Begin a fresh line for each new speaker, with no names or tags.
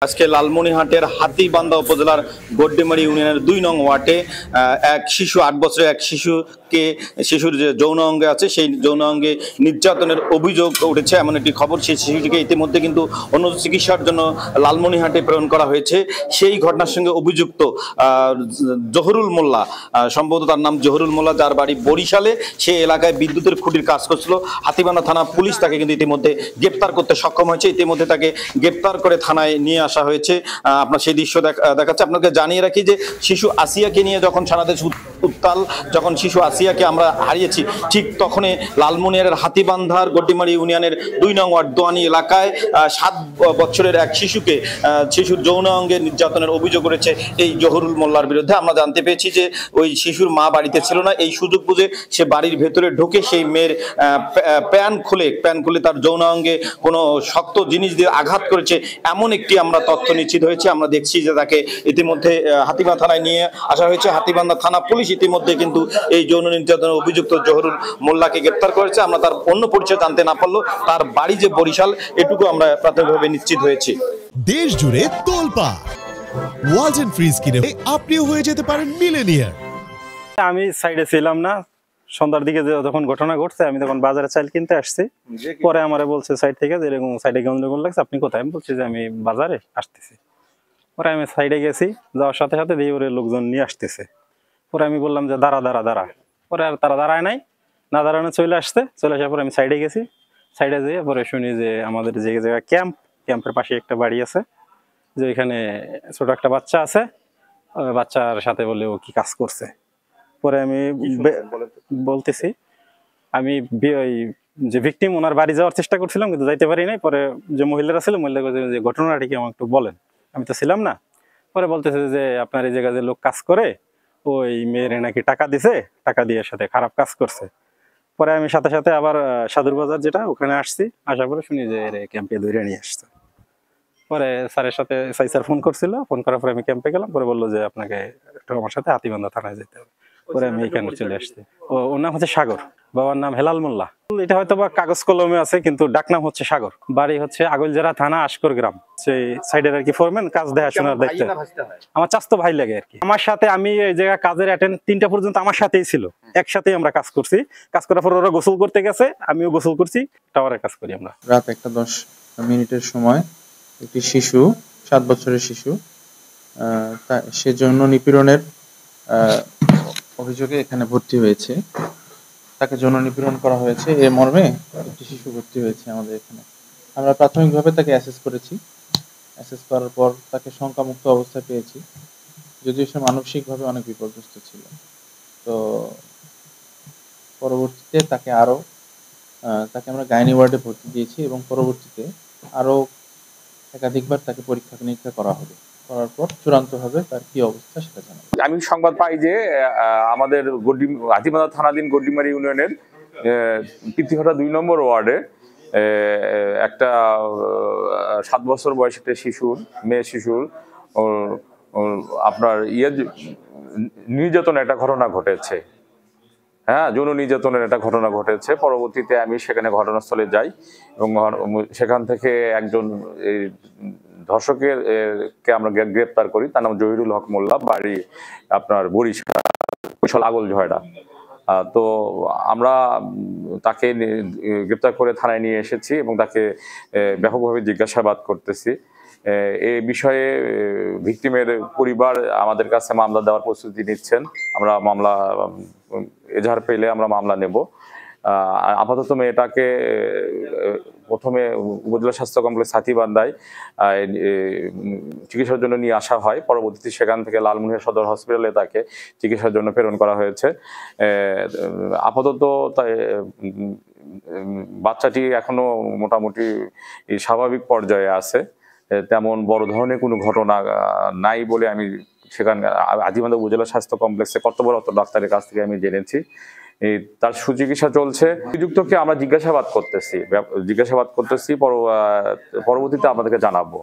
আজকে লালমনিরহাটের হাতীবান্ধা উপজেলার গড্ডিমারি ইউনিয়নের ২ নং ওয়ার্ডে এক শিশু ৮ বছরের এক শিশুর যে যৌন অঙ্গে আছে সেই যৌন অঙ্গে নির্যাতনের অভিযোগ উঠেছে এমন একটি খবর। সেই শিশুটিকে ইতিমধ্যে কিন্তু অন্য চিকিৎসার জন্য লালমনিরহাটে প্রেরণ করা হয়েছে। সেই ঘটনার সঙ্গে অভিযুক্ত জহুরুল মোল্লা, সম্ভবত তার নাম জহুরুল মোল্লা, যার বাড়ি বরিশালে, সে এলাকায় বিদ্যুতের খুঁটির কাজ করছিল। হাতীবান্ধা থানা পুলিশ তাকে কিন্তু ইতিমধ্যে গ্রেপ্তার করতে সক্ষম হয়েছে। ইতিমধ্যে তাকে গ্রেপ্তার করে থানায় নিয়ে আসা হয়েছে। আপনার সেই দৃশ্য দেখাচ্ছে। আপনাকে জানিয়ে রাখি যে শিশু আসিয়াকে নিয়ে যখন সারা দেশ উত্তাল, যখন শিশু আসিয়াকে আমরা হারিয়েছি, ঠিক তখনই লালমনিরহাটের হাতীবান্ধার গড্ডিমারি ইউনিয়নের ২ নং ওয়ার্ড দোয়ানি এলাকায় ৭ বছরের এক শিশুর যৌন অঙ্গে নির্যাতনের অভিযোগ করেছে এই জহুরুল মোল্লার বিরুদ্ধে। আমরা জানতে পেরেছি যে ওই শিশুর মা বাড়িতে ছিল না। এই সুযোগ বুঝে সে বাড়ির ভেতরে ঢুকে সেই মেয়ের প্যান্ট খুলে তার যৌন অঙ্গে কোনো শক্ত জিনিস দিয়ে আঘাত করেছে, এমন একটি আমরা তথ্য নিশ্চিত হয়েছে। আমরা দেখছি যে তাকে ইতিমধ্যে হাতীবান্ধা থানায় নিয়ে আসা হয়েছে। হাতীবান্ধা থানা পুলিশ ইতিমধ্যে কিন্তু এই যৌন নির্যাতনের অভিযুক্ত জহুরুল মোল্লাকে গ্রেপ্তার করেছে। আমরা তার অন্য পরিচয় জানতে না পারলেও তার বাড়ি যে বরিশাল, এটুকু আমরা প্রাথমিকভাবে নিশ্চিত হয়েছি।
দেশ জুড়ে তোলপাড় ওয়ালটন ফ্রিজ কিনে আপনিও হয়ে যেতে পারেন মিলেনিয়ার।
আমি সাইডে ছিলাম না, সন্ধ্যার দিকে যখন ঘটনা ঘটছে আমি তখন বাজারে চাল কিনতে আসছি। পরে আমারে বলছে সাইড থেকে যে এরকম সাইডে গন্ডগোল লাগছে, আপনি কোথায়? আমি বলছি যে আমি বাজারে আসতেছি। পরে আমি সাইডে গেছি, যাওয়ার সাথে সাথে দিয়ে ওরে লোকজন নিয়ে আসতেছে। পরে আমি বললাম যে দাঁড়া। পরে আর তারা দাঁড়ায় নাই, না দাঁড়ানো চলে আসার পরে আমি সাইডে গেছি। সাইডে যেয়ে পরে শুনি যে আমাদের যে জায়গায় ক্যাম্পের পাশে একটা বাড়ি আছে, যে এখানে ছোট একটা বাচ্চা আছে, বাচ্চার সাথে বলে ও কি কাজ করছে। পরে আমি বলতেছি আমি ওই যে ভিকটিম, ওনার বাড়ি যাওয়ার চেষ্টা করছিলাম কিন্তু যাইতে পারি নাই। পরে যে মহিলারা ছিল, মহিলা যে ঘটনাটা কি আমাকে একটু বলেন, আমি তো ছিলাম না। পরে বলতেছে যে আপনার এই জায়গায় যে লোক কাজ করে ওই মেয়ের নাকি টাকা দিছে, টাকা দিয়ে সাথে খারাপ কাজ করছে। পরে আমি সাথে সাথে আবার সাদুর বাজার যেটা, ওখানে আসছি। আসার পরে শুনি যে ক্যাম্পে ধরে নিয়ে আসছে। পরে স্যারের সাথে স্যার ফোন করছিল, ফোন করার পরে আমি ক্যাম্পে গেলাম। পরে বললো যে আপনাকে একটু আমার সাথে হাতীবান্ধা থানায় যেতে হবে। পরে আমি এখানে চলে আসছি। ওর নাম হচ্ছে সাগর, বাবার নাম হেলাল মোল্লা। এটা হয়তো বা কাগজ কলমে আছে, কিন্তু ডাক নাম হচ্ছে সাগর। বাড়ি হচ্ছে আগলজেরা থানা আশকর গ্রাম। সেই সাইডের আর কি ফোরম্যান, কাজ দেখাশোনার দায়িত্ব আমার চাচতো ভাই লাগে আর কি। আমার সাথে আমি এই জায়গায় কাজের অ্যাটেন্ড ৩টা পর্যন্ত আমার সাথেই ছিল, একসাথেই আমরা কাজ করছি। কাজ করার পর ওরা গোসল করতে গেছে, আমিও গোসল করছি, টাওয়ারে কাজ করি আমরা।
রাত ১:১০ সময় একটি শিশু, ৭ বছরের শিশু, সে যৌন নিপীড়নের অভিযোগে এখানে ভর্তি হয়েছে। তাকে যৌন নিপীড়ন করা হয়েছে, এ মর্মে একটি শিশু ভর্তি হয়েছে আমাদের এখানে। আমরা প্রাথমিকভাবে তাকে অ্যাসেস করেছি। অ্যাসেস করার পর তাকে শঙ্কামুক্ত অবস্থায় পেয়েছি, যদিও সে মানসিকভাবে অনেক বিপর্যস্ত ছিল। তো পরবর্তীতে তাকে আমরা গাইনি ওয়ার্ডে ভর্তি দিয়েছি এবং পরবর্তীতে আরও একাধিকবার তাকে পরীক্ষা নিরীক্ষা করা হবে। করার পর চূড়ান্তভাবে তার কি অবস্থা সেটা জানাবো।
আমি সংবাদ পাই যে আমাদের হাতীবান্ধা থানাধীন গড্ডিমারি ইউনিয়নের পৃথিঘাটা ২ নম্বর ওয়ার্ডে একটা ৭ বছর বয়সী একটা মেয়ে শিশুর আপনার নির্যাতনের একটা ঘটনা ঘটেছে। হ্যাঁ, যৌন নির্যাতনের একটা ঘটনা ঘটেছে। পরবর্তীতে আমি সেখানে ঘটনাস্থলে যাই এবং সেখান থেকে একজন ধর্ষককে আমরা গ্রেপ্তার করি। তার নাম জহিরুল হক মোল্লা, বাড়ি আপনার বরিশাল আগলঝয়রা। তো আমরা তাকে গ্রেপ্তার করে থানায় নিয়ে এসেছি এবং তাকে ব্যাপকভাবে জিজ্ঞাসাবাদ করতেছি। এই বিষয়ে ভিকটিমের পরিবার আমাদের কাছে মামলা দেওয়ার প্রস্তুতি নিচ্ছেন। আমরা মামলা এজাহার পেলে আমরা মামলা নেব। আপাতত মেয়েটাকে প্রথমে উপজেলা স্বাস্থ্য কমপ্লেক্স হাতীবান্ধায় চিকিৎসার জন্য নিয়ে আসা হয়। পরবর্তীতে সেখান থেকে লালমনিরহাট সদর হসপিটালে তাকে চিকিৎসার জন্য প্রেরণ করা হয়েছে। আপাতত বাচ্চাটি এখনো মোটামুটি স্বাভাবিক পর্যায়ে আছে, তেমন বড় ধরনের কোনো ঘটনা নাই বলে আমি সেখানে হাতীবান্ধা উপজেলা স্বাস্থ্য কমপ্লেক্সে কর্তব্যরত ডাক্তারের কাছ থেকে আমি জেনেছি। তার সুচিকিৎসা চলছে। অভিযুক্তকে আমরা জিজ্ঞাসাবাদ করতেছি, পরবর্তীতে আপনাদেরকে জানাবো।